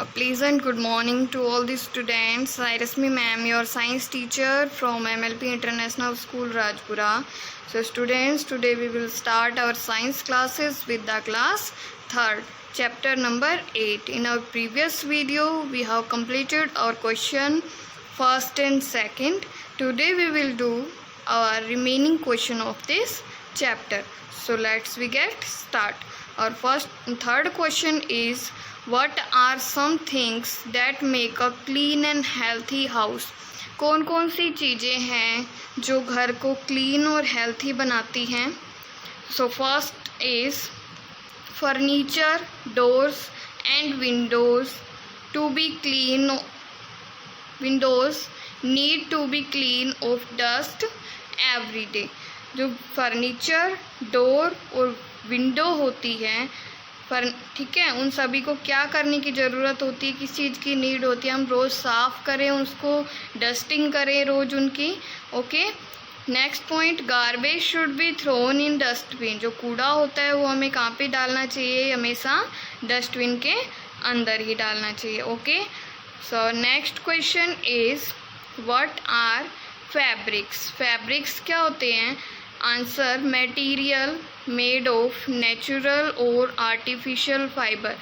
A pleasant good morning to all the students. I Rasmi ma'am, your science teacher from MLP International School, Rajpura. So students, today we will start our science classes with the class 3rd, chapter number 8. In our previous video, we have completed our question 1st and 2nd. Today we will do our remaining question of this chapter. So let's we get start. Our third question is, what are some things that make a clean and healthy house? कौन कौन सी चीज़ें हैं जो घर को clean और healthy बनाती हैं? So first is furniture, doors and windows to be clean. Windows need to be clean of dust every day. जो फर्नीचर, डोर और विंडो होती है, ठीक है, उन सभी को क्या करने की ज़रूरत होती है, किस चीज़ की नीड होती है? हम रोज़ साफ़ करें, उसको डस्टिंग करें रोज़ उनकी. Okay. Next point, garbage should be thrown in dustbin. जो कूड़ा होता है वो हमें कहाँ पे डालना चाहिए? हमेशा डस्टबिन के अंदर ही डालना चाहिए. Okay. So next question is, what are fabrics? Fabrics क्या होते हैं? Answer, material made of natural और आर्टिफिशियल फाइबर.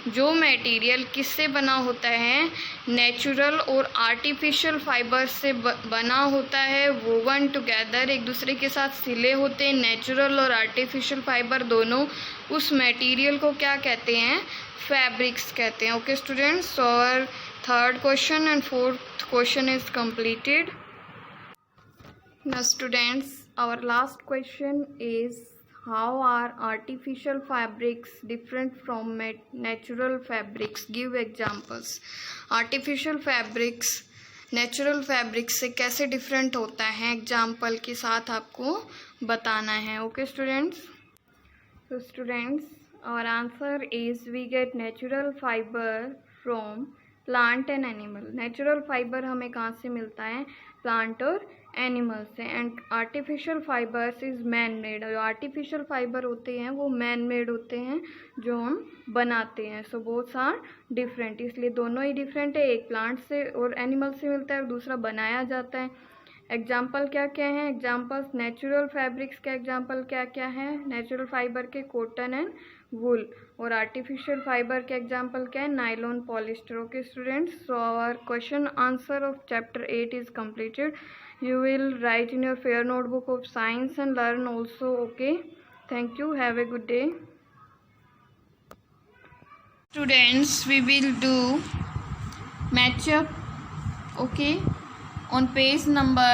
जो मटेरियल किससे बना होता है? नेचुरल और आर्टिफिशियल फाइबर से बना होता है. वोवन टुगेदर, एक दूसरे के साथ सिले होते हैं. नेचुरल और आर्टिफिशियल फाइबर दोनों, उस मटेरियल को क्या कहते हैं? फैब्रिक्स कहते हैं. ओके स्टूडेंट्स, और third question and fourth question is completed. Now students, our last question is, how are artificial fabrics different from natural fabrics? Give examples. Artificial fabrics natural fabrics से कैसे different होता है? Example के साथ आपको बताना है. Okay students. So students, our answer is, we get natural fiber from plant and animal. Natural fibre हमें कहाँ से मिलता है? प्लांट और एनिमल से. And artificial fibres is man made. जो आर्टिफिशियल फाइबर होते हैं वो मैन मेड होते हैं, जो हम बनाते हैं. सो बोथ आर डिफरेंट, इसलिए दोनों ही डिफरेंट है. एक प्लांट से और एनिमल से मिलता है और दूसरा बनाया जाता है. एग्जाम्पल क्या क्या है? एग्जाम्पल्स नेचुरल फैब्रिक्स के एग्जाम्पल क्या क्या है? नेचुरल फाइबर के कॉटन एंड वुल. और आर्टिफिशियल फाइबर के एग्जाम्पल क्या है? Nylon, polyester. Okay students, so our question answer of chapter 8 इज completed. You will write in your fair notebook of science and learn also. Okay, thank you, have a good day. Students, we will do matchup, okay, on page number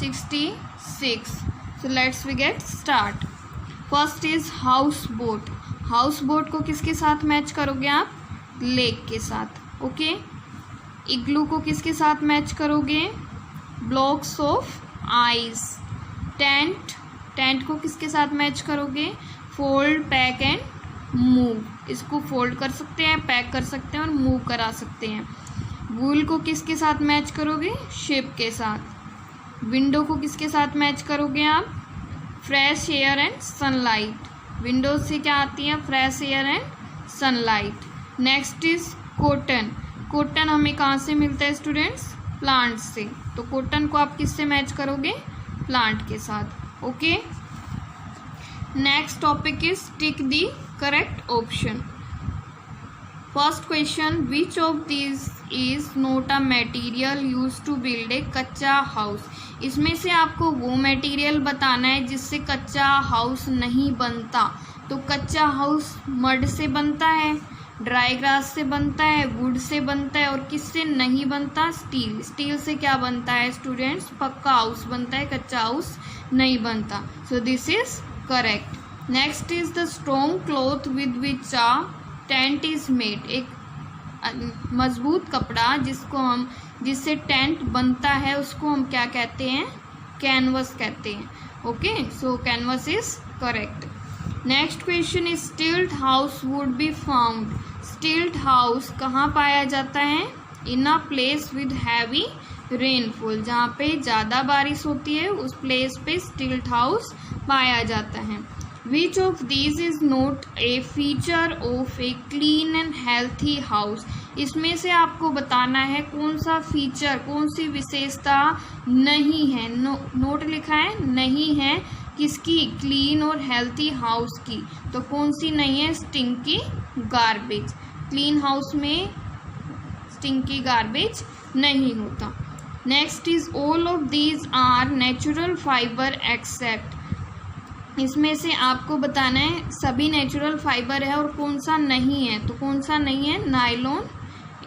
66. So let's we get start. First is houseboat. Houseboat को किसके साथ match करोगे आप? Lake के साथ. Okay. इग्लू को किसके साथ मैच करोगे? Blocks of ice. टेंट को किसके साथ मैच करोगे? Fold, pack and move. इसको फोल्ड कर सकते हैं, पैक कर सकते हैं और मूव करा सकते हैं. वूल को किसके साथ मैच करोगे? शिप के साथ. विंडो को किसके साथ मैच करोगे आप? Fresh air and sunlight. Windows से क्या आती है? Fresh air and sunlight. Next is cotton. Cotton हमें कहाँ से मिलता है स्टूडेंट्स? प्लांट से. तो कॉटन को आप किससे मैच करोगे? प्लांट के साथ. Okay. Next topic is tick the correct option. First question, which of this is not a material use to build a kutcha house? इसमें से आपको वो मटेरियल बताना है जिससे कच्चा हाउस नहीं बनता. तो कच्चा हाउस मड से बनता है, ड्राई ग्रास से बनता है, वुड से बनता है, और किससे नहीं बनता? स्टील. स्टील से क्या बनता है स्टूडेंट्स? पक्का हाउस बनता है, कच्चा हाउस नहीं बनता. So this is correct. Next is the strong cloth with which a tent is made. एक मजबूत कपड़ा जिससे टेंट बनता है, उसको हम क्या कहते हैं? कैनवस कहते हैं. Okay, so canvas is correct. Next question is, stilt house would be found. Stilt house कहाँ पाया जाता है? In a place with heavy rainfall. जहाँ पे ज़्यादा बारिश होती है उस प्लेस पे स्टिल्ट हाउस पाया जाता है. Which of these is not a feature of a clean and healthy house? इसमें से आपको बताना है कौन सा फीचर, कौन सी विशेषता नहीं है। नोट लिखा है नहीं है किसकी, क्लीन और हेल्थी हाउस की। तो कौन सी नहीं है, स्टिंकी गार्बेज। क्लीन हाउस में स्टिंकी गार्बेज नहीं होता। Next is all of these are natural fibre except. इसमें से आपको बताना है सभी नेचुरल फाइबर है और कौन सा नहीं है। तो कौन सा नहीं है, nylon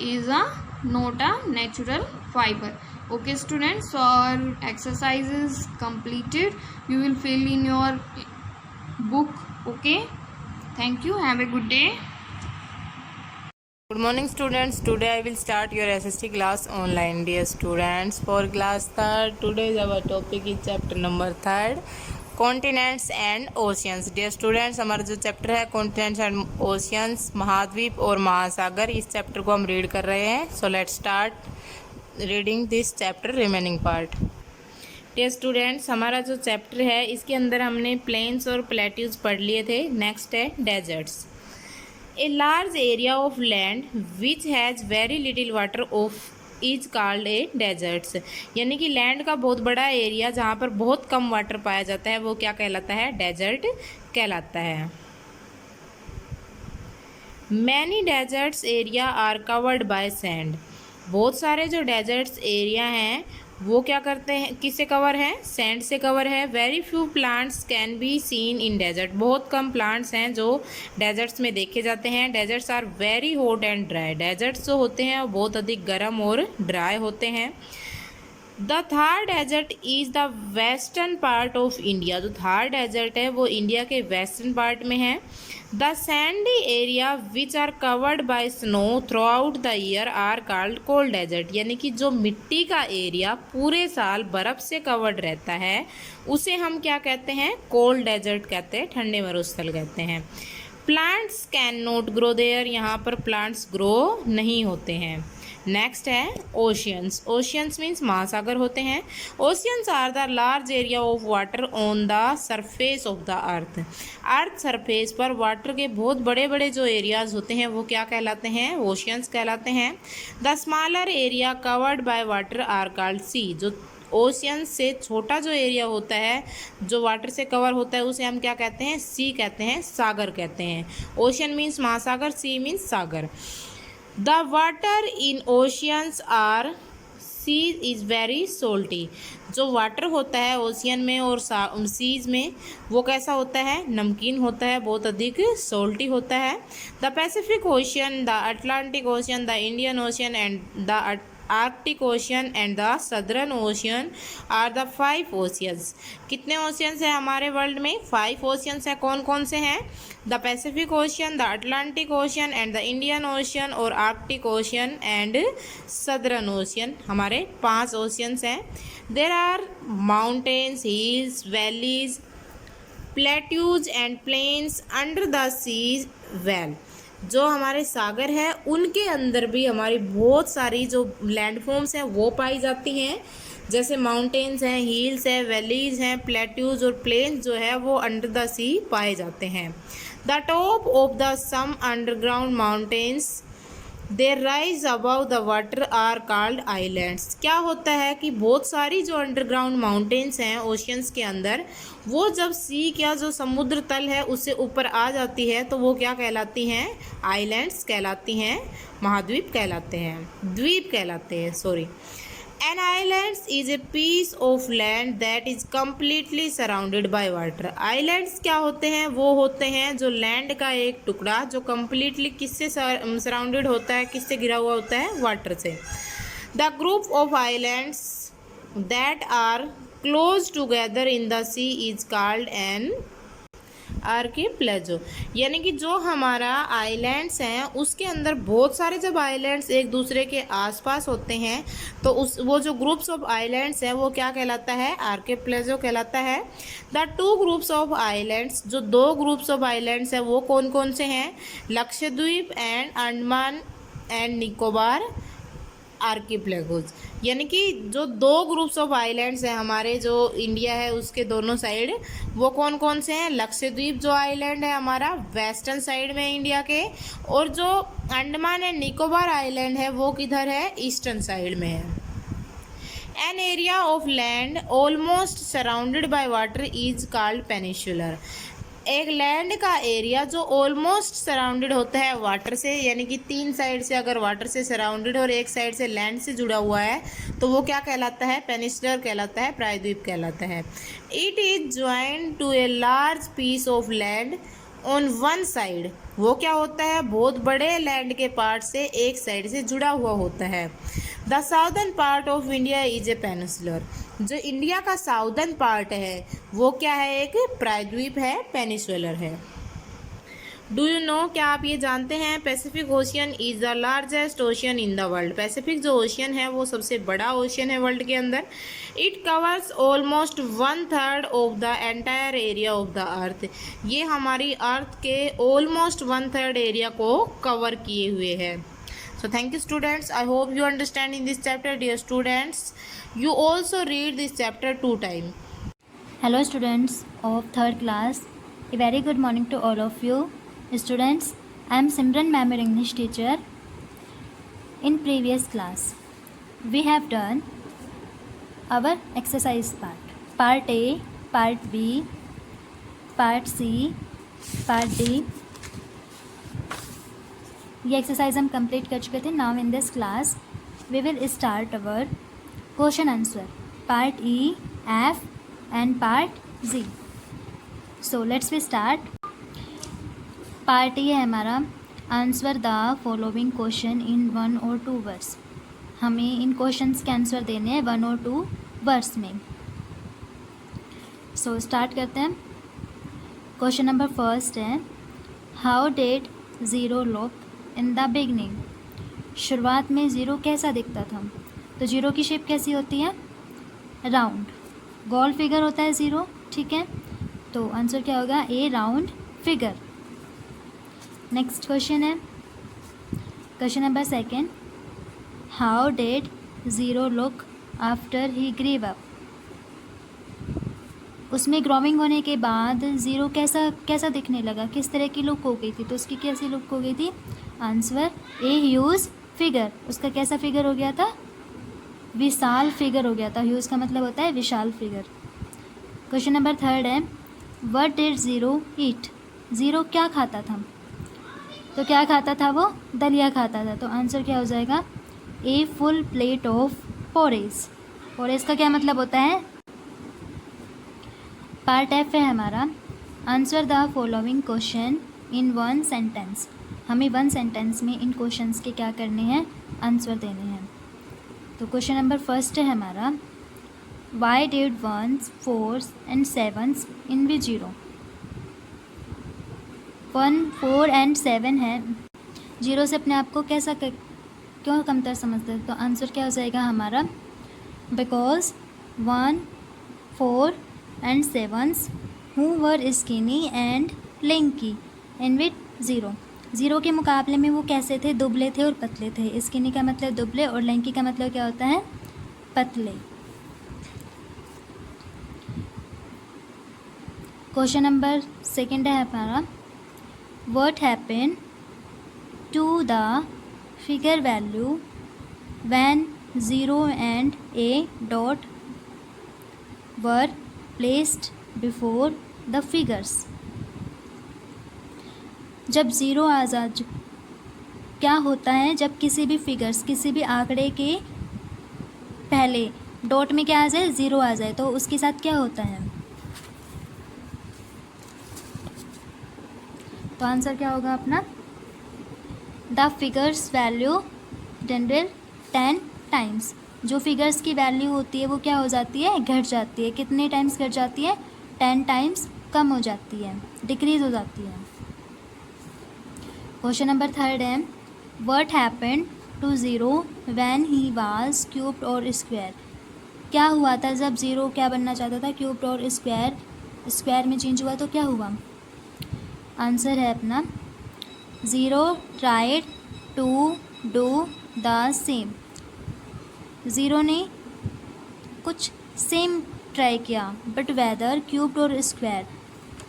is a not a natural fibre. Okay students, so our exercise is completed. You will fill in your book. Okay, thank you, have a good day. Good morning students. Today I will start your SST class online. Dear students, for class 3rd, today our topic is chapter number 3rd, continents and oceans. Dear students, हमारा जो chapter है continents and oceans, महाद्वीप और महासागर, इस chapter को हम read कर रहे हैं. So let's start reading this chapter remaining part. Dear students, हमारा जो चैप्टर है इसके अंदर हमने प्लेन्स और प्लेट्यूज पढ़ लिए थे. नेक्स्ट है deserts. A large area of land which has very little water of is called a deserts. यानी कि लैंड का बहुत बड़ा एरिया जहाँ पर बहुत कम वाटर पाया जाता है वो क्या कहलाता है, डेजर्ट कहलाता है. Many deserts area are covered by sand. बहुत सारे जो डेजर्ट्स एरिया हैं वो क्या करते हैं, किससे कवर है, सैंड से कवर है. Very few plants can be seen in desert. बहुत कम प्लांट्स हैं जो डेजर्ट्स में देखे जाते हैं. Deserts are very hot and dry. Deserts जो होते हैं वो बहुत अधिक गर्म और ड्राई होते हैं. The Thar desert is the western part of India. जो थार डेजर्ट है वो इंडिया के वेस्टर्न पार्ट में है. The sandy area which are covered by snow throughout the year are called cold desert. यानी कि जो मिट्टी का एरिया पूरे साल बर्फ़ से कवर्ड रहता है उसे हम क्या कहते हैं, कोल्ड डेजर्ट कहते हैं, ठंडे मरुस्थल कहते हैं. Plants can not grow there. यहाँ पर प्लांट्स ग्रो नहीं होते हैं. नेक्स्ट है ओशियंस. ओशियंस मीन्स महासागर होते हैं. Oceans are the large area of water on the surface of the earth. Earth surface पर वाटर के बहुत बड़े बड़े जो एरियाज होते हैं वो क्या कहलाते हैं, ओशियंस कहलाते हैं. The smaller area covered by water are called sea. जो ओशियन से छोटा जो एरिया होता है जो वाटर से कवर होता है उसे हम क्या कहते हैं, सी कहते हैं, सागर कहते हैं. ओशियन मीन्स महासागर, सी मीन्स सागर. The water in oceans are sea is very salty. जो वाटर होता है ओशियन में और सीज में वो कैसा होता है, नमकीन होता है, बहुत अधिक सोल्टी होता है. The Pacific ocean, the Atlantic Ocean, the Indian Ocean and the Arctic ocean and the Southern Ocean are the 5 oceans. कितने ओशियंस हैं हमारे वर्ल्ड में, 5 ओशियंस हैं. कौन कौन से हैं, the Pacific ocean, the Atlantic ocean and the Indian ocean और Arctic ocean and southern ocean. हमारे 5 ओशियंस हैं. There are mountains, hills, valleys, plateaus and plains under the sea well. जो हमारे सागर है उनके अंदर भी हमारी बहुत सारी जो लैंडफॉर्म्स हैं वो पाई जाती हैं. जैसे माउंटेन्स हैं, हिल्स है, वैलीज हैं, प्लेट्यूज और प्लेन्स जो है वो अंडर द सी पाए जाते हैं. The top of the some underground mountains they rise above the water are called islands. क्या होता है कि बहुत सारी जो अंडरग्राउंड माउंटेन्स हैं ओशियंस के अंदर वो जब सी क्या जो समुद्र तल है उससे ऊपर आ जाती है तो वो क्या कहलाती हैं, आइलैंड्स कहलाती हैं, महाद्वीप कहलाते हैं, द्वीप कहलाते हैं, sorry. An island is a piece of land that is completely surrounded by water. Islands क्या होते हैं, वो होते हैं जो लैंड का एक टुकड़ा जो completely किससे सराउंडेड होता है, किससे घिरा हुआ होता है, वाटर से. The group of islands that are close together in the sea is called an archipelago. यानी कि जो हमारा आइलैंड्स हैं उसके अंदर बहुत सारे जब आइलैंड्स एक दूसरे के आसपास होते हैं तो उस वो जो ग्रुप्स ऑफ आइलैंड्स हैं वो क्या कहलाता है, आर्किपेलागो कहलाता है. द 2 ग्रुप्स ऑफ आइलैंड्स, जो 2 ग्रुप्स ऑफ आइलैंड्स हैं वो कौन कौन से हैं, लक्षद्वीप एंड अंडमान एंड निकोबार आर्किपेलागोज, यानी कि जो दो ग्रुप्स ऑफ आइलैंड्स हैं हमारे जो इंडिया है उसके दोनों साइड, वो कौन कौन से हैं? लक्षद्वीप जो आइलैंड है हमारा वेस्टर्न साइड में इंडिया के, और जो अंडमान एंड निकोबार आइलैंड है वो किधर है? ईस्टर्न साइड में है। An area of land almost surrounded by water is called peninsular. एक लैंड का एरिया जो ऑलमोस्ट सराउंडेड होता है वाटर से, यानी कि तीन साइड से अगर वाटर से सराउंडेड और एक साइड से लैंड से जुड़ा हुआ है, तो वो क्या कहलाता है? पेनिनसुलर कहलाता है, प्रायद्वीप कहलाता है। It is joint to a large piece of land on one side. वो क्या होता है? बहुत बड़े लैंड के पार्ट से एक साइड से जुड़ा हुआ होता है। The southern part of India is a peninsular. जो इंडिया का साउदर्न पार्ट है वो क्या है? एक प्रायद्वीप है, पेनिनसुलर है। डू यू नो, क्या आप ये जानते हैं? Pacific ocean is the largest ocean in the world. Pacific जो ओशियन है वो सबसे बड़ा ओशियन है वर्ल्ड के अंदर। It covers almost 1/3 of the entire area of the अर्थ। ये हमारी अर्थ के ऑलमोस्ट 1/3 एरिया को कवर किए हुए है। So thank you students. I hope you understand in this chapter. Dear students, you also read this chapter 2 times. Hello students of 3rd class. A very good morning to all of you. Students, I am Simran ma'am, your English teacher. In previous class, we have done our exercise part. Part A, Part B, Part C, Part D. ये exercise हम complete कर चुके थे. Now in this class we will start our question answer part E, F and part G. So let's we start. Part E है हमारा answer the following question in 1 और 2 words. हमें इन questions के answer देने हैं 1 और 2 वर्ड्स में. So start करते हैं. क्वेश्चन नंबर फर्स्ट है, how did zero look in the beginning. शुरुआत में ज़ीरो कैसा दिखता था? तो ज़ीरो की शेप कैसी होती है? राउंड, गोल फिगर होता है ज़ीरो. ठीक है, तो आंसर क्या होगा? A round figure. Next question है question number second, how did zero look after he grew up. उसमें ग्रोविंग होने के बाद ज़ीरो कैसा दिखने लगा? किस तरह की लुक हो गई थी? तो उसकी कैसी लुक हो गई थी? Answer a huge figure. उसका कैसा फिगर हो गया था? विशाल फिगर हो गया था. ह्यूज का मतलब होता है विशाल फिगर. क्वेश्चन नंबर थर्ड है, what did zero eat. Zero क्या खाता था? तो क्या खाता था वो? दलिया खाता था. तो आंसर क्या हो जाएगा? A full plate of porridge. Porridge का क्या मतलब होता है? पार्ट एफ है हमारा, answer the following question in 1 sentence. हमें 1 सेंटेंस में इन क्वेश्चंस के क्या करने हैं? आंसर देने हैं. तो क्वेश्चन नंबर फर्स्ट है हमारा, why did 1s, 4s and 7s in which 0. 1, 4 and 7 है, 0 से अपने आप को क्यों कमतर समझते हैं? तो आंसर क्या हो जाएगा हमारा? Because 1, 4 and 7s who were skinny and lanky in with 0. 0 के मुकाबले में वो कैसे थे? दुबले थे और पतले थे. स्किनी का मतलब दुबले और लैंकी का मतलब क्या होता है? पतले. क्वेश्चन नंबर सेकंड है हमारा, what happened to the figure value when 0 and a dot were placed before the figures. जब ज़ीरो आ जा, क्या होता है जब किसी भी फिगर्स, किसी भी आंकड़े के पहले डॉट में क्या आ जाए? ज़ीरो आ जाए, तो उसके साथ क्या होता है? तो आंसर क्या होगा अपना? The figures value general 10 times. जो फिगर्स की वैल्यू होती है वो क्या हो जाती है? घट जाती है. कितने टाइम्स घट जाती है? 10 टाइम्स कम हो जाती है, डिक्रीज हो जाती है. क्वेश्चन नंबर थर्ड है, what happened to zero when he was cubed और स्क्वायर. क्या हुआ था जब ज़ीरो क्या बनना चाहता था? क्यूब्ड और स्क्वायर. स्क्वायर में चेंज हुआ तो क्या हुआ? आंसर है अपना, zero tried to do the same. Zero ने कुछ सेम ट्राई किया, बट वेदर क्यूब्ड और स्क्वायर।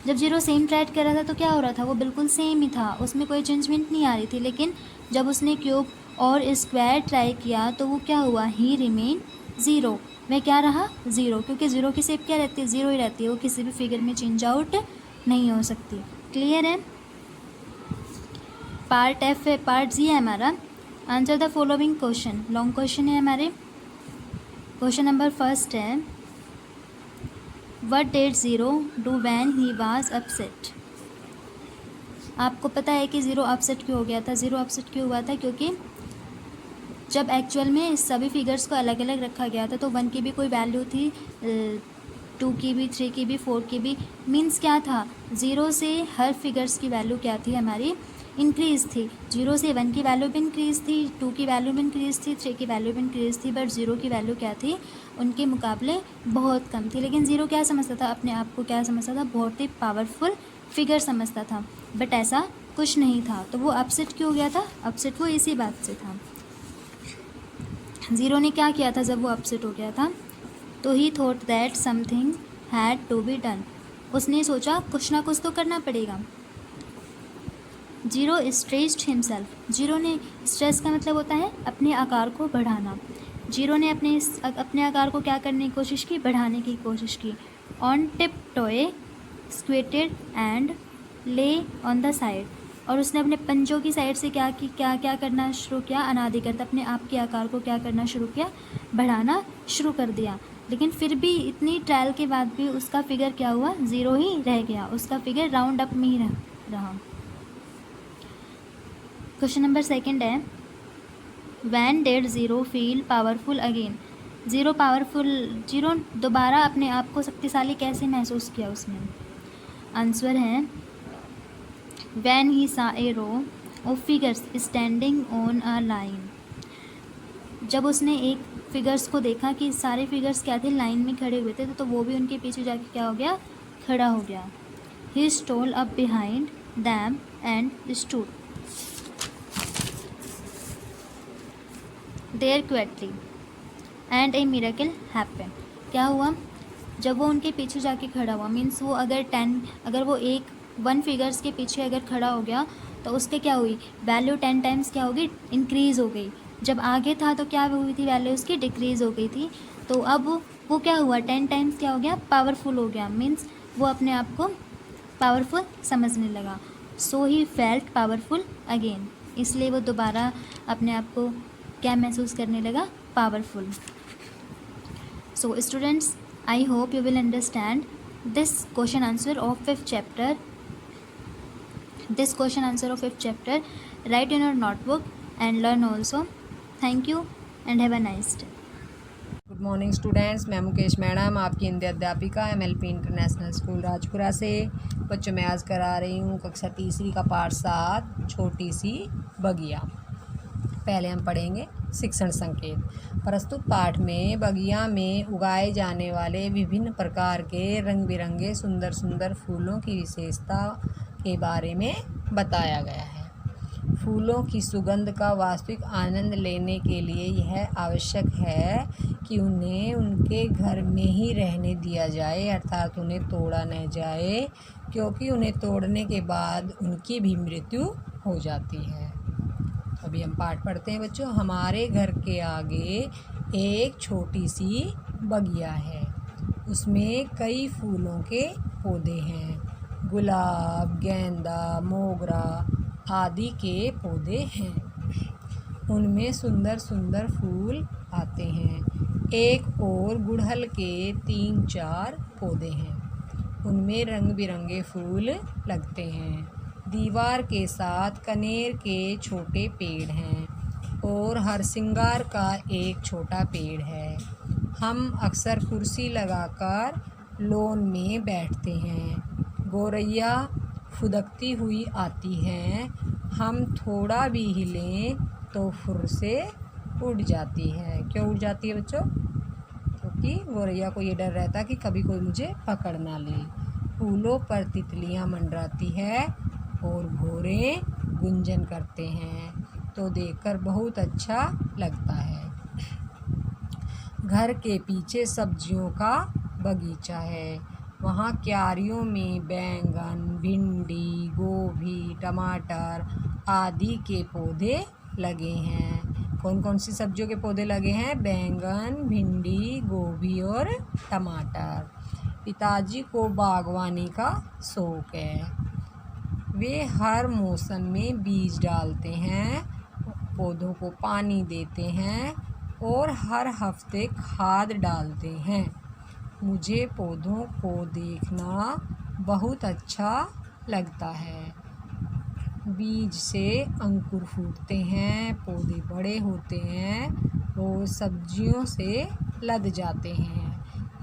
जब जीरो सेम ट्राई कर रहा था तो क्या हो रहा था, वो बिल्कुल सेम ही था, उसमें कोई चेंजमेंट नहीं आ रही थी। लेकिन जब उसने क्यूब और स्क्वायर ट्राई किया तो वो क्या हुआ, ही रिमेन ज़ीरो। वह क्या रहा, ज़ीरो, क्योंकि ज़ीरो की शेप क्या रहती है, ज़ीरो ही रहती है, वो किसी भी फिगर में चेंज आउट नहीं हो सकती। क्लियर है। पार्ट एफ है, पार्ट जी है हमारा। Answer the following question, long question है हमारे। क्वेश्चन नंबर फर्स्ट है, what did zero do when he was upset. आपको पता है कि ज़ीरो अपसेट क्यों हो गया था। ज़ीरो अपसेट क्यों हुआ था, क्योंकि जब एक्चुअल में सभी फिगर्स को अलग अलग रखा गया था तो वन की भी कोई वैल्यू थी, टू की भी, थ्री की भी, फोर की भी। मीन्स क्या था, ज़ीरो से हर फिगर्स की वैल्यू क्या थी हमारी, इंक्रीज़ थी। जीरो से वन की वैल्यू भी इंक्रीज़ थी, टू की वैल्यू भी इंक्रीज़ थी, थ्री की वैल्यू भी इंक्रीज़ थी, बट ज़ीरो की वैल्यू क्या थी, उनके मुकाबले बहुत कम थी। लेकिन ज़ीरो क्या समझता था, अपने आप को क्या समझता था, बहुत ही पावरफुल फिगर समझता था, बट ऐसा कुछ नहीं था। तो वो अपसेट क्यों हो गया था, अपसेट वो इसी बात से था। ज़ीरो ने क्या किया था जब वो अपसेट हो गया था, तो he thought that something had to be done. उसने सोचा कुछ ना कुछ तो करना पड़ेगा। Zero stressed himself. जीरो ने, स्ट्रेस का मतलब होता है अपने आकार को बढ़ाना। जीरो ने अपने आकार को क्या करने की कोशिश की, बढ़ाने की कोशिश की। ऑन टिप टोए स्क्वेटेड एंड ले ऑन द साइड। और उसने अपने पंजों की साइड से क्या करना शुरू किया, अनाधिकृत अपने आप के आकार को क्या करना शुरू किया, बढ़ाना शुरू कर दिया। लेकिन फिर भी इतनी ट्रायल के बाद भी उसका फिगर क्या हुआ, ज़ीरो ही रह गया, उसका फिगर राउंड अप में ही रहा। क्वेश्चन नंबर सेकंड है, when did zero feel powerful again. Zero दोबारा अपने आप को शक्तिशाली कैसे महसूस किया उसने। आंसर है, when he saw a row of figures standing on a line. जब उसने एक फिगर्स को देखा कि सारे फिगर्स क्या थे, लाइन में खड़े हुए थे, तो वो भी उनके पीछे जाके क्या हो गया, खड़ा हो गया। He stole up behind them and stood there quickly and a miracle happen. क्या हुआ, जब वो उनके पीछे जाके खड़ा हुआ, मीन्स वो अगर वो वन फिगर्स के पीछे अगर खड़ा हो गया तो उसके क्या हुई, वैल्यू 10 टाइम्स क्या हो गई, इंक्रीज़ हो गई। जब आगे था तो क्या हुई थी, वैल्यू उसकी डिक्रीज़ हो गई थी। तो अब वो क्या हुआ, 10 टाइम्स क्या हो गया, पावरफुल हो गया। मीन्स वो अपने आप को पावरफुल समझने लगा। सो ही फेल्ट पावरफुल अगेन, इसलिए वो दोबारा अपने आप को क्या महसूस करने लगा, powerful. So students, I hope you will understand this question answer of fifth chapter. Write in your notebook and learn also. Thank you and have a nice day. Good morning students, मैं Mukesh madam, आपकी हिंदी अध्यापिका MLP international school Rajpura से। बच्चों मैं आज करा रही हूँ कक्षा तीसरी का पाठ 7, छोटी सी बगिया। पहले हम पढ़ेंगे शिक्षण संकेत। प्रस्तुत पाठ में बगिया में उगाए जाने वाले विभिन्न प्रकार के रंग बिरंगे सुंदर सुंदर फूलों की विशेषता के बारे में बताया गया है। फूलों की सुगंध का वास्तविक आनंद लेने के लिए यह आवश्यक है कि उन्हें उनके घर में ही रहने दिया जाए, अर्थात उन्हें तोड़ा न जाए, क्योंकि उन्हें तोड़ने के बाद उनकी भी मृत्यु हो जाती है। अभी हम पाठ पढ़ते हैं बच्चों। हमारे घर के आगे एक छोटी सी बगिया है, उसमें कई फूलों के पौधे हैं। गुलाब, गेंदा, मोगरा आदि के पौधे हैं। उनमें सुंदर सुंदर फूल आते हैं। एक और गुड़हल के 3-4 पौधे हैं, उनमें रंग बिरंगे फूल लगते हैं। दीवार के साथ कनेर के छोटे पेड़ हैं और हरसिंगार का एक छोटा पेड़ है। हम अक्सर कुर्सी लगाकर लॉन में बैठते हैं। गौरैया फुदकती हुई आती हैं, हम थोड़ा भी हिलें तो फुर से उड़ जाती है। क्यों उड़ जाती है बच्चों? क्योंकि गौरैया को ये डर रहता है कि कभी कोई मुझे पकड़ ना ले। फूलों पर तितलियां मंडराती है और भौरे गुंजन करते हैं, तो देखकर बहुत अच्छा लगता है। घर के पीछे सब्जियों का बगीचा है। वहाँ क्यारियों में बैंगन, भिंडी, गोभी, टमाटर आदि के पौधे लगे हैं। कौन कौन सी सब्जियों के पौधे लगे हैं? बैंगन, भिंडी, गोभी और टमाटर। पिताजी को बागवानी का शौक है। वे हर मौसम में बीज डालते हैं, पौधों को पानी देते हैं और हर हफ्ते खाद डालते हैं। मुझे पौधों को देखना बहुत अच्छा लगता है। बीज से अंकुर फूटते हैं, पौधे बड़े होते हैं और सब्जियों से लद जाते हैं।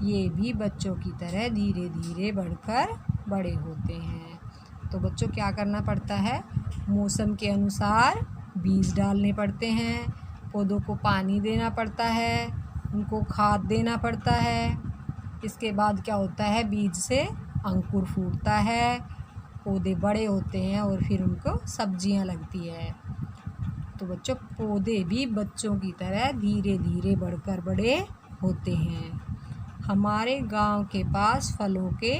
ये भी बच्चों की तरह धीरे धीरे बढ़कर बड़े होते हैं। तो बच्चों क्या करना पड़ता है? मौसम के अनुसार बीज डालने पड़ते हैं, पौधों को पानी देना पड़ता है, उनको खाद देना पड़ता है। इसके बाद क्या होता है? बीज से अंकुर फूटता है, पौधे बड़े होते हैं और फिर उनको सब्जियां लगती है। तो बच्चों पौधे भी बच्चों की तरह धीरे धीरे बढ़कर बड़े होते हैं। हमारे गांव के पास फलों के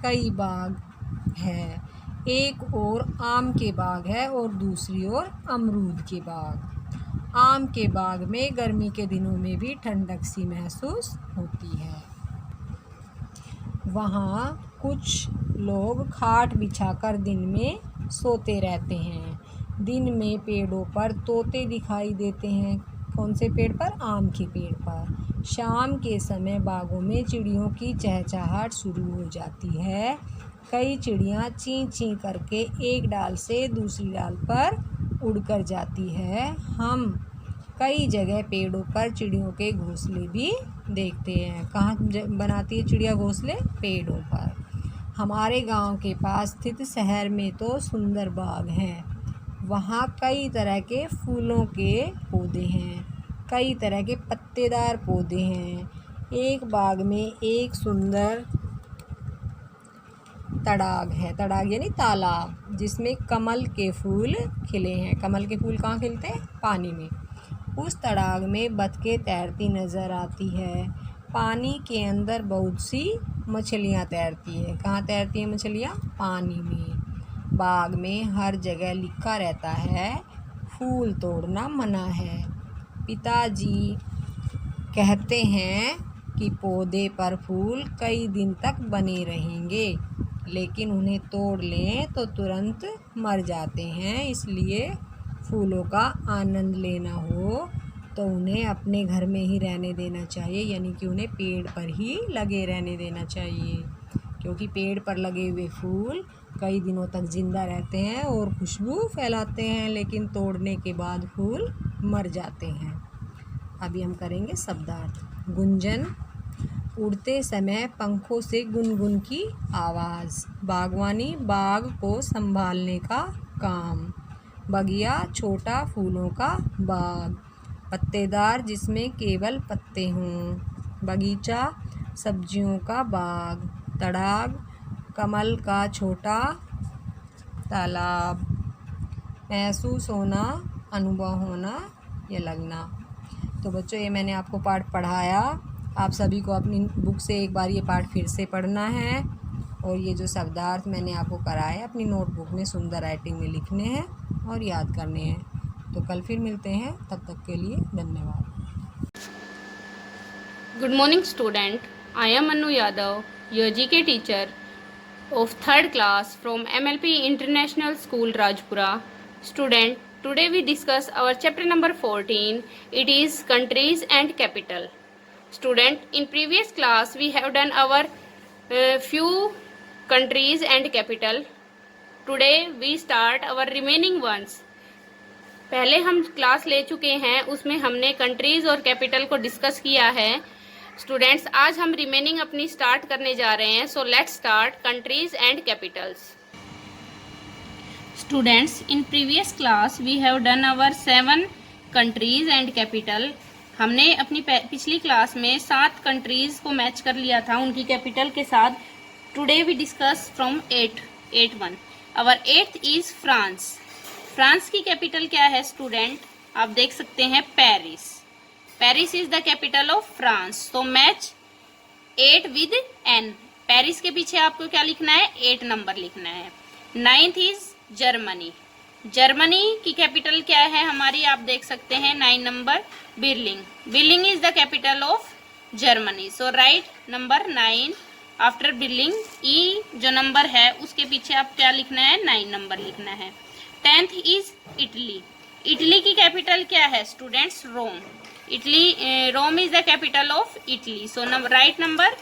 कई बाग हैं। एक ओर आम के बाग है और दूसरी ओर अमरूद के बाग। आम के बाग में गर्मी के दिनों में भी ठंडक सी महसूस होती है। वहाँ कुछ लोग खाट बिछाकर दिन में सोते रहते हैं। दिन में पेड़ों पर तोते दिखाई देते हैं। कौन से पेड़ पर? आम के पेड़ पर। शाम के समय बागों में चिड़ियों की चहचहाहट शुरू हो जाती है। कई चिड़ियाँ चीं चीं करके एक डाल से दूसरी डाल पर उड़कर जाती है। हम कई जगह पेड़ों पर चिड़ियों के घोंसले भी देखते हैं। कहाँ बनाती है चिड़िया घोंसले? पेड़ों पर। हमारे गांव के पास स्थित शहर में तो सुंदर बाग हैं। वहाँ कई तरह के फूलों के पौधे हैं, कई तरह के पत्तेदार पौधे हैं। एक बाग में एक सुंदर तड़ाग है। तड़ाग यानी तालाब, जिसमें कमल के फूल खिले हैं। कमल के फूल कहाँ खिलते हैं? पानी में। उस तड़ाग में बतखें तैरती नज़र आती है। पानी के अंदर बहुत सी मछलियाँ तैरती है। कहाँ तैरती हैं मछलियाँ? पानी में। बाग में हर जगह लिखा रहता है, फूल तोड़ना मना है। पिताजी कहते हैं कि पौधे पर फूल कई दिन तक बने रहेंगे, लेकिन उन्हें तोड़ लें तो तुरंत मर जाते हैं। इसलिए फूलों का आनंद लेना हो तो उन्हें अपने घर में ही रहने देना चाहिए, यानी कि उन्हें पेड़ पर ही लगे रहने देना चाहिए, क्योंकि पेड़ पर लगे हुए फूल कई दिनों तक ज़िंदा रहते हैं और खुशबू फैलाते हैं, लेकिन तोड़ने के बाद फूल मर जाते हैं। अभी हम करेंगे शब्दार्थ। गुंजन, उड़ते समय पंखों से गुनगुन की आवाज़। बागवानी, बाग को संभालने का काम। बगिया, छोटा फूलों का बाग। पत्तेदार, जिसमें केवल पत्ते हों। बगीचा, सब्जियों का बाग। तड़ाग, कमल का छोटा तालाब। महसूस होना, अनुभव होना या लगना। तो बच्चों ये मैंने आपको पाठ पढ़ाया। आप सभी को अपनी बुक से एक बार ये पाठ फिर से पढ़ना है और ये जो शब्दार्थ मैंने आपको कराए अपनी नोटबुक में सुंदर राइटिंग में लिखने हैं और याद करने हैं। तो कल फिर मिलते हैं, तब तक के लिए धन्यवाद। Good morning student, I am Anu Yadav, your GK teacher of 3rd class from MLP International School Rajpura. Student, today we discuss our chapter number 14, it is countries and capital. Student, in previous class we have done our few countries and capital. Today we start our remaining ones. पहले हम class ले चुके हैं, उसमें हमने countries और capital को discuss किया है। स्टूडेंट्स, आज हम रिमेनिंग अपनी स्टार्ट करने जा रहे हैं। So let's start countries and capitals. Students, in previous class we have done our 7 countries and capital. हमने अपनी पिछली क्लास में 7 कंट्रीज को मैच कर लिया था उनकी कैपिटल के साथ। Today we discuss from 8 1। Our 8th is France. France की कैपिटल क्या है स्टूडेंट? आप देख सकते हैं Paris. Paris is the capital of France. तो मैच 8 विद N। पेरिस के पीछे आपको क्या लिखना है? 8 नंबर लिखना है। 9th is Germany. जर्मनी की कैपिटल क्या है हमारी? आप देख सकते हैं 9 number Berlin. Berlin is the capital of Germany. So write number 9 after Berlin. ई जो नंबर है उसके पीछे आप क्या लिखना है? 9 नंबर लिखना है। 10th is Italy. इटली की कैपिटल क्या है students? Rome. Italy Rome is the capital of Italy. So write number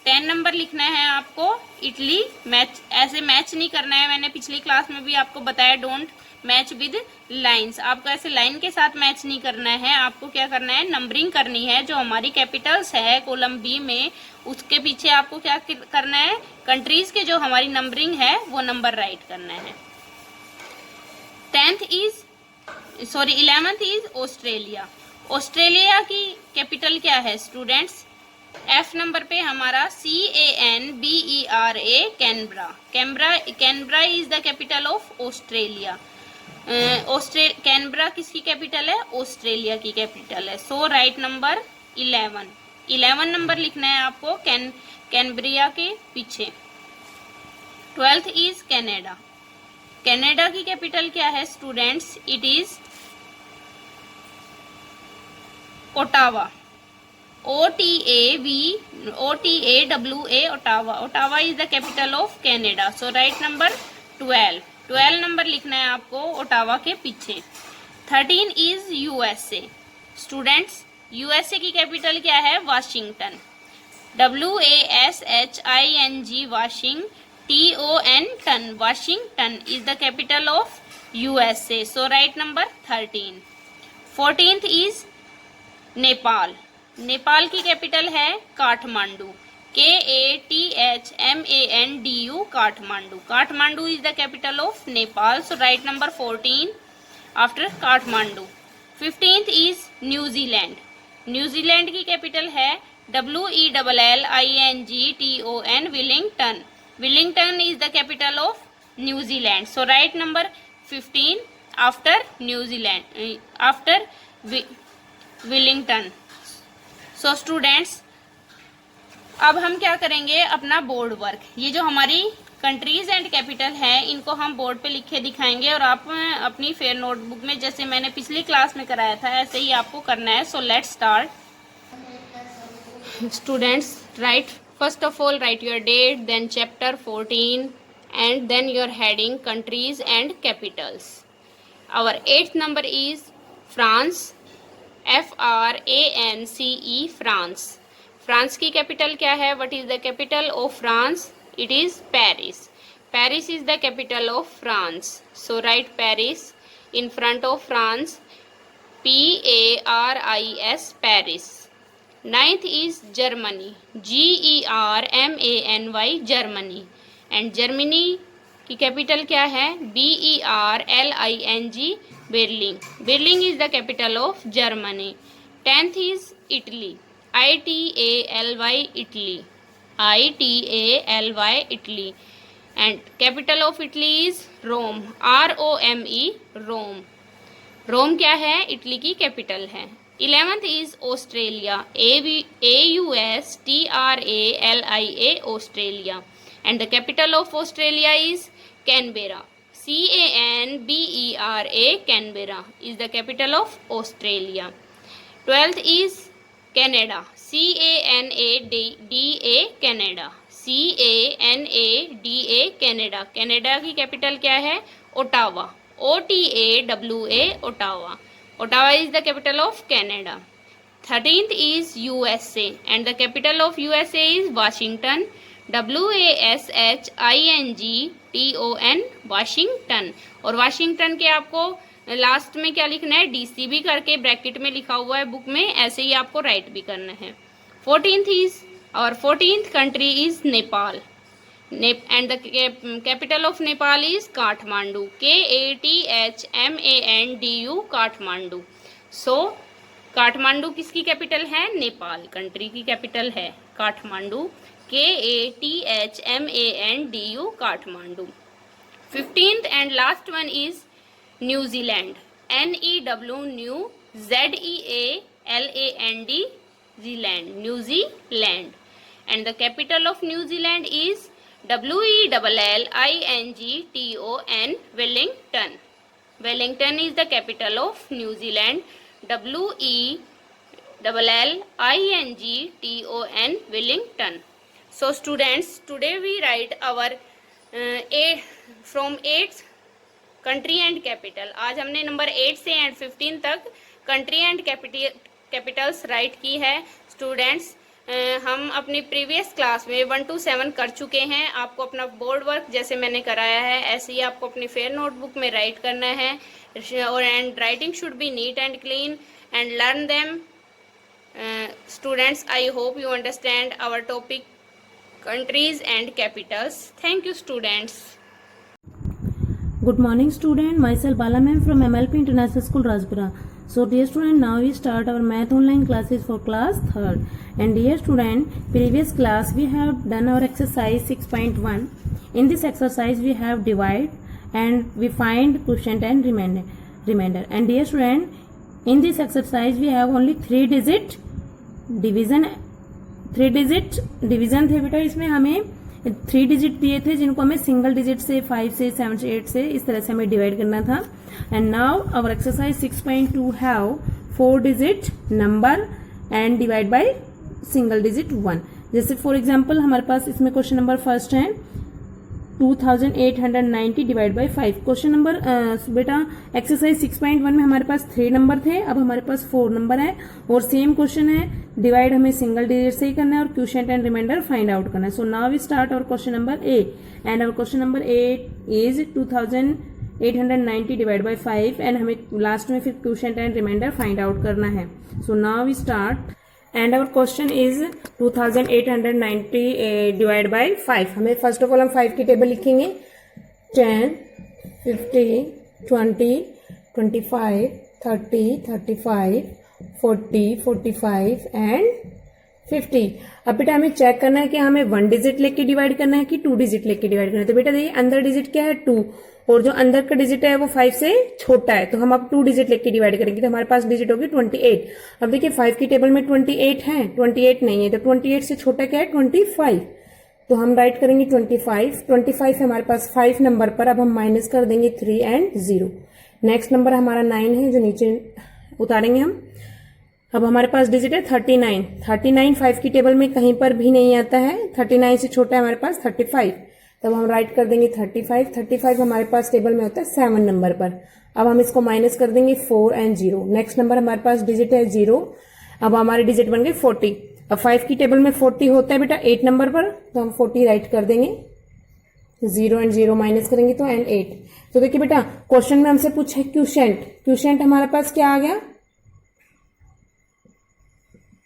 10 number लिखना है आपको। इटली मैच ऐसे मैच नहीं करना है, मैंने पिछली क्लास में भी आपको बताया, डोंट मैच विद लाइंस। आपको ऐसे लाइन के साथ मैच नहीं करना है, आपको क्या करना है? नंबरिंग करनी है। जो हमारी कैपिटल्स है कॉलम बी में, उसके पीछे आपको क्या करना है? कंट्रीज के जो हमारी नंबरिंग है वो नंबर राइट करना है। 11th is Australia. ऑस्ट्रेलिया की कैपिटल क्या है स्टूडेंट्स? F नंबर पे हमारा CANBERA Canberra. Canberra is the capital of Australia. Canberra किसकी कैपिटल है? ऑस्ट्रेलिया की कैपिटल है। सो राइट नंबर 11 नंबर लिखना है आपको कैनबरिया के पीछे। 12th is Canada. कनाडा की कैपिटल क्या है students? It is Ottawa. OTAWA Ottawa. Ottawa is the capital of Canada. So write number 12 number लिखना है आपको ओटावा के पीछे। 13 इज USA। स्टूडेंट्स USA की कैपिटल क्या है? Washington. WASHING washing TON ton. Washington is the capital of USA। So write number 13। 14th is Nepal. Nepal की capital है Kathmandu. KATHMANDU Kathmandu. Kathmandu is the capital of Nepal. So write number 14 after Kathmandu. 15th is New Zealand. New Zealand की capital है WELLINGTON Willingdon. Willingdon is the capital of New Zealand. So write number 15 after New Zealand after Willingdon. So students अब हम क्या करेंगे? अपना board work. ये जो हमारी कंट्रीज एंड कैपिटल है इनको हम बोर्ड पे लिखे दिखाएंगे और आप अपनी फेयर नोटबुक में जैसे मैंने पिछली क्लास में कराया था ऐसे ही आपको करना है। So let's start. Students write first of all write your date, then chapter 14 and then your heading countries and capitals. Our 8th number is France. FRANCE France. France की कैपिटल क्या है? What is the capital of France? It is Paris. Paris is the capital of France. So write Paris in front of France PARIS Paris. 9th is Germany. GERMANY Germany. And Germany की capital क्या है? BERLING Berlin. Berlin is the capital of Germany. 10th is Italy. ITALY Italy. ITALY Italy. And capital of Italy is Rome. ROME Rome. Rome क्या है? Italy की capital है। 11th is Australia. AUSTRALIA Australia. And the capital of Australia is Canberra. CANBERA Canberra is the capital of Australia. 12th is Canada. CANADA Canada. CANADA Canada. Canada की capital क्या है? Ottawa. OTAWA Ottawa. Ottawa is the capital of Canada. 13th is USA and the capital of USA is Washington. WASHINGTON Washington. और Washington के आपको last में क्या लिखना है? DC भी करके ब्रैकेट में लिखा हुआ है बुक में, ऐसे ही आपको राइट भी करना है। 14th इज और 14th country is Nepal. And the capital of Nepal is Kathmandu. KATHMANDU Kathmandu. सो काठमांडू किसकी कैपिटल है? नेपाल कंट्री की कैपिटल है Kathmandu. KATHMANDU Kathmandu. 15th and last one is New Zealand. NEW ZEA LAND, Zealand, New Zealand. And the capital of New Zealand is WELLINGTON, Wellington. Wellington is the capital of New Zealand. WELLINGTON, Wellington. So students, today we write our from 8th country and capital. आज हमने number 8 से and 15 तक country and Capitals right की है. Students, हम अपनी previous class में 1 to 7 कर चुके हैं. आपको अपना बोर्ड वर्क जैसे मैंने कराया है ऐसे ही आपको अपनी फेयर नोटबुक में राइट करना है. और and writing should be neat and clean and learn them. Students, I hope you understand our topic countries and capitals. Thank you students. Good morning student, myself Bala ma'am from MLP International School Rajpura. So dear student, now we start our math online classes for class 3rd. And dear student, previous class we have done our exercise 6.1. In this exercise we have divide and we find quotient and remainder. And dear student, in this exercise we have only 3 digit division थे बेटा. इसमें हमें 3 digit दिए थे जिनको हमें single digit से 5 से 7 से 8 से इस तरह से हमें डिवाइड करना था. And now our exercise 6.2 have 4 digit number and divide by single digit 1. जैसे फॉर एग्जांपल हमारे पास इसमें क्वेश्चन नंबर फर्स्ट है 2890 डिवाइड बाय 5. क्वेश्चन नंबर बेटा एक्सरसाइज 6.1 में हमारे पास 3 नंबर थे, अब हमारे पास 4 नंबर है और सेम क्वेश्चन है. डिवाइड हमें सिंगल डिजिट से ही करना है और quotient and remainder find out करना है. So now we start our question number A and our question number A is 2890 divide by 5 and हमें लास्ट में फिर quotient and remainder find out करना है. So now we start and our question is 2890 divide by 5. हमें first of all हम 5 की table लिखेंगे. 10, 50, 20, 25, 30, 35, 40, 45 and 50. अब बेटा हमें चेक करना है कि हमें 1 डिजिट लेके डिवाइड करना है कि 2 डिजिट लेके डिवाइड करना है. तो बेटा देखिए अंदर डिजिट क्या है 2 और जो अंदर का डिजिट है वो 5 से छोटा है, तो हम अब 2 डिजिट लेके डिवाइड करेंगे तो हमारे पास डिजिट होगी 28. अब देखिए 5 की टेबल में 28 है, 28 नहीं है, तो 28 से छोटा क्या है 25. तो हम राइट करेंगे 25 है हमारे पास 5 नंबर पर. अब हम माइनस कर देंगे 3 एंड 0. नेक्स्ट नंबर हमारा 9 है जो नीचे उतारेंगे हम. अब हमारे पास डिजिट है 39 5 की टेबल में कहीं पर भी नहीं आता है. 39 से छोटा है हमारे पास 35. तब हम राइट कर देंगे 35 हमारे पास टेबल में होता है 7 नंबर पर. अब हम इसको माइनस कर देंगे 4 एंड 0. नेक्स्ट नंबर हमारे पास डिजिट है 0. अब हमारे डिजिट बन गए 40. अब 5 की टेबल में 40 होता है बेटा 8 नंबर पर, तो हम 40 राइट कर देंगे. 0 एंड 0 माइनस करेंगे तो एंड 8. तो देखिए बेटा क्वेश्चन में हमसे पूछा है क्वोशिएंट हमारे पास क्या आ गया,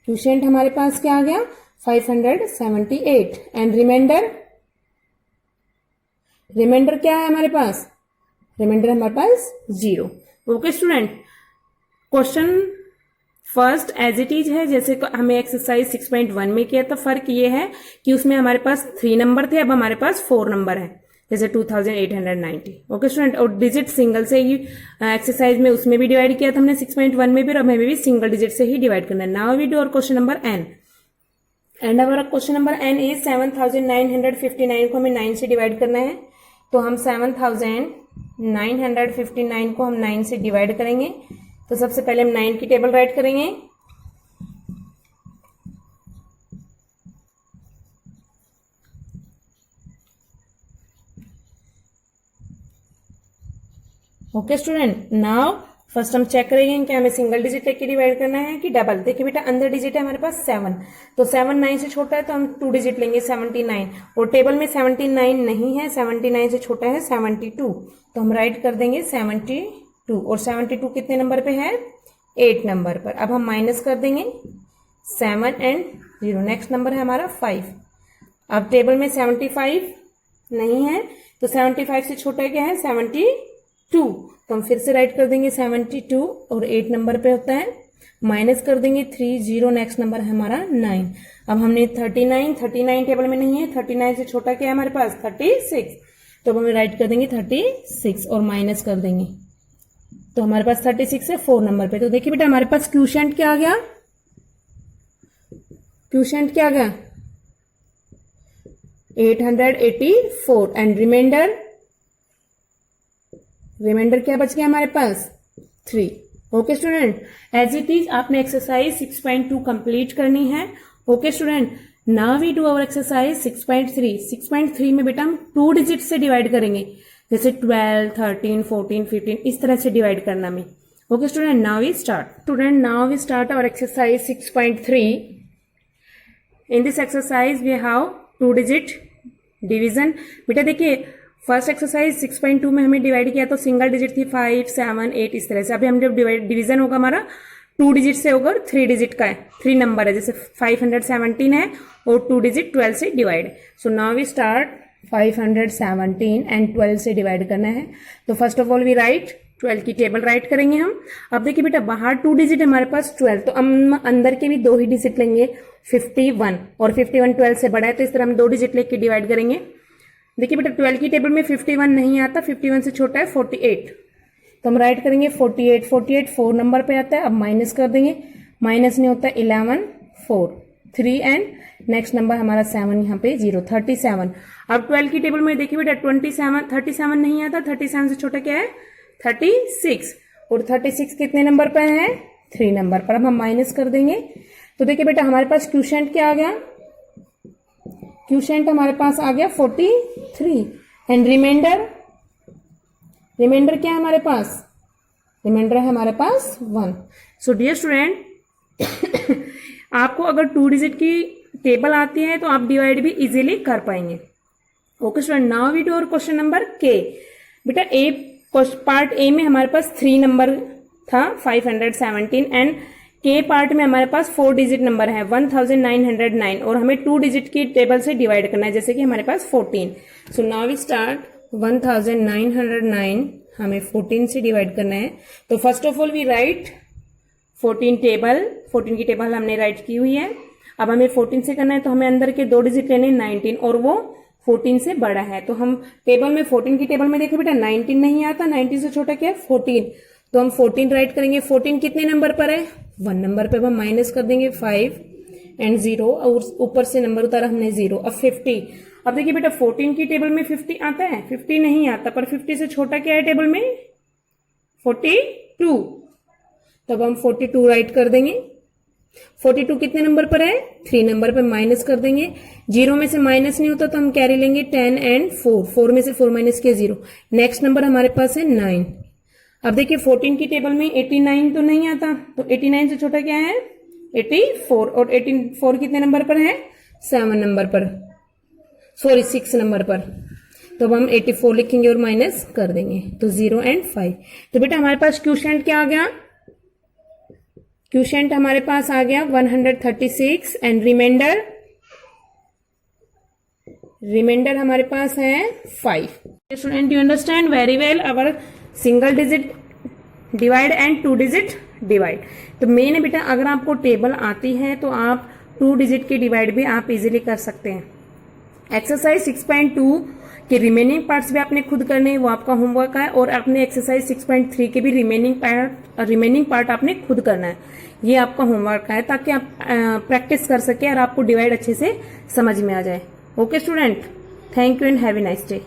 क्वोशिएंट हमारे पास क्या आ गया 578 एंड रिमाइंडर क्या है हमारे पास, रिमाइंडर हमारे पास 0. Okay student, question first as it is है जैसे हमें एक्सरसाइज 6.1 में किया था. फर्क ये है कि उसमें हमारे पास 3 नंबर थे, अब हमारे पास 4 नंबर है जैसे 2890. ओके स्टूडेंट, और डिजिट सिंगल से ही एक्सरसाइज में उसमें भी डिवाइड किया था हमने 6.1 में भी, और हमें भी सिंगल डिजिट से ही डिवाइड करना है. नाउ वी डू और question number N and our question number N is 7959 को हमें 9 से डिवाइड करना है. तो हम 7959 को हम 9 से डिवाइड करेंगे. तो सबसे पहले हम 9 की टेबल राइट करेंगे. ओके स्टूडेंट, नाउ फर्स्ट हम चेक करेंगे कि हमें सिंगल डिजिट लेके डिवाइड करना है कि डबल. देखिए बेटा अंदर डिजिट है हमारे पास 7, तो 7 9 से छोटा है तो हम 2 डिजिट लेंगे 79. और टेबल में 79 नहीं है, 79 से छोटा है 72, तो हम राइट कर देंगे 72. और 72 कितने नंबर पे है 8 नंबर पर. अब हम माइनस कर देंगे 7 एंड 0. नेक्स्ट नंबर है हमारा 5. अब टेबल में 75 नहीं है तो 75 से छोटा क्या है 72, तो हम फिर से राइट कर देंगे 72 और 8 नंबर पे होता है. माइनस कर देंगे 3 0. नेक्स्ट नंबर है हमारा 9. अब हमने 39 टेबल में नहीं है, 39 से छोटा क्या है हमारे पास 36, तो अब हमें राइट कर देंगे 36 और माइनस कर देंगे तो हमारे पास 36 है 4 नंबर पे. तो देखिए बेटा हमारे पास क्वोशिएंट क्या आ गया क्यूशेंट क्या आ गया 884 एंड रिमाइंडर क्या बच गया हमारे पास 3। Okay student, as it is आपने एक्सरसाइज 6.2 कंप्लीट करनी है। Okay student, now we do our exercise 6.3। 6.3 में बेटा हम 2 डिजिट से डिवाइड करेंगे, जैसे 12, 13, 14, 15 इस तरह से डिवाइड करना में। Okay student, now we start. Student, now we start our exercise 6.3। In this exercise we have 2 digit division. बेटा देखिए, फर्स्ट एक्सरसाइज 6.2 में हमें डिवाइड किया तो सिंगल डिजिट थी 5, 7, 8 इस तरह से। अभी हम जब डिवीजन होगा हमारा 2 डिजिट से होगा, 3 डिजिट का है, 3 नंबर है, जैसे 517 है और 2 डिजिट 12 से divide. So now we start 517 and 12 से डिवाइड करना है। तो first of all we write 12 की टेबल राइट करेंगे हम। अब देखिए बेटा, बाहर 2 डिजिट हमारे पास 12, तो हम अंदर के भी 2 ही डिजिट लेंगे 51, और 51 12 से बड़ा है तो इस तरह हम 2 डिजिट लेके डिवाइड करेंगे। देखिए बेटा, 12 की टेबल में 51 नहीं आता, 51 से छोटा है 48, तो हम राइट करेंगे 48। 48 4 नंबर पे आता है। अब माइनस कर देंगे, माइनस नहीं होता 11, 4, 3 एंड नेक्स्ट नंबर हमारा 7 यहाँ पे 0, 37। अब 12 की टेबल में देखिए बेटा 37 नहीं आता, 37 से छोटा क्या है 36, और 36 कितने नंबर पर है 3 नंबर पर। अब हम माइनस कर देंगे, तो देखिए बेटा हमारे पास क्यूशेंट क्या आ गया, क्यूशेंट हमारे पास आ गया 43 एंड रिमाइंडर क्या है हमारे पास, रिमाइंडर है हमारे पास 1। सो डियर स्टूडेंट, आपको अगर 2 डिजिट की टेबल आती है तो आप डिवाइड भी इजीली कर पाएंगे। Okay student, now we do और क्वेश्चन नंबर के। बेटा पार्ट ए में हमारे पास 3 नंबर था 517 एंड के पार्ट में हमारे पास 4 डिजिट नंबर है 1909 और हमें 2 डिजिट की टेबल से डिवाइड करना है, जैसे कि हमारे पास 14। सो नाउ वी स्टार्ट 1909 हमें 14 से डिवाइड करना है। तो first of all we write 14 की टेबल हमने राइट की हुई है। अब हमें 14 से करना है, तो हमें अंदर के 2 डिजिट लेने 19 और वो 14 से बड़ा है। तो हम टेबल में 14 की टेबल में देखिए बेटा 19 नहीं आता, 19 से छोटा क्या है 14, तो हम 14 राइट करेंगे। 14 कितने नंबर पर है 1 नंबर पर। अब हम माइनस कर देंगे 5 एंड 0 और ऊपर से नंबर उतारा हमने 0। अब 50, अब देखिए बेटा 14 की टेबल में 50 आता है, 50 नहीं आता, पर 50 से छोटा क्या है टेबल में 42, तब हम 42 राइट कर देंगे। 42 कितने नंबर पर है 3 नंबर पर, माइनस कर देंगे। 0 में से माइनस नहीं होता तो हम कैरी लेंगे 10 एंड 4 में से 4 माइनस किया 0। नेक्स्ट नंबर हमारे पास है 9। अब देखिए 14 की टेबल में 89 तो नहीं आता, तो 89 से छोटा क्या है 84, और 84 कितने नंबर पर है 7 नंबर पर, सॉरी 6 नंबर पर। तो अब हम 84 लिखेंगे और माइनस कर देंगे, तो 0 एंड 5। तो बेटा हमारे पास क्यूशेंट क्या आ गया, क्यूशेंट हमारे पास आ गया 136 एंड रिमाइंडर हमारे पास है 5। Student, you understand very well our single digit divide and 2 digit divide. तो मेन बेटा अगर आपको टेबल आती है तो आप 2 डिजिट की डिवाइड भी आप इजीली कर सकते हैं। एक्सरसाइज 6.2 के रिमेनिंग पार्ट्स भी आपने खुद करने हैं, वो आपका होमवर्क है, और आपने एक्सरसाइज 6.3 के भी रिमेनिंग पार्ट आपने खुद करना है, ये आपका होमवर्क है, ताकि आप प्रैक्टिस कर सके और आपको डिवाइड अच्छे से समझ में आ जाए। Okay student, thank you and have a nice day.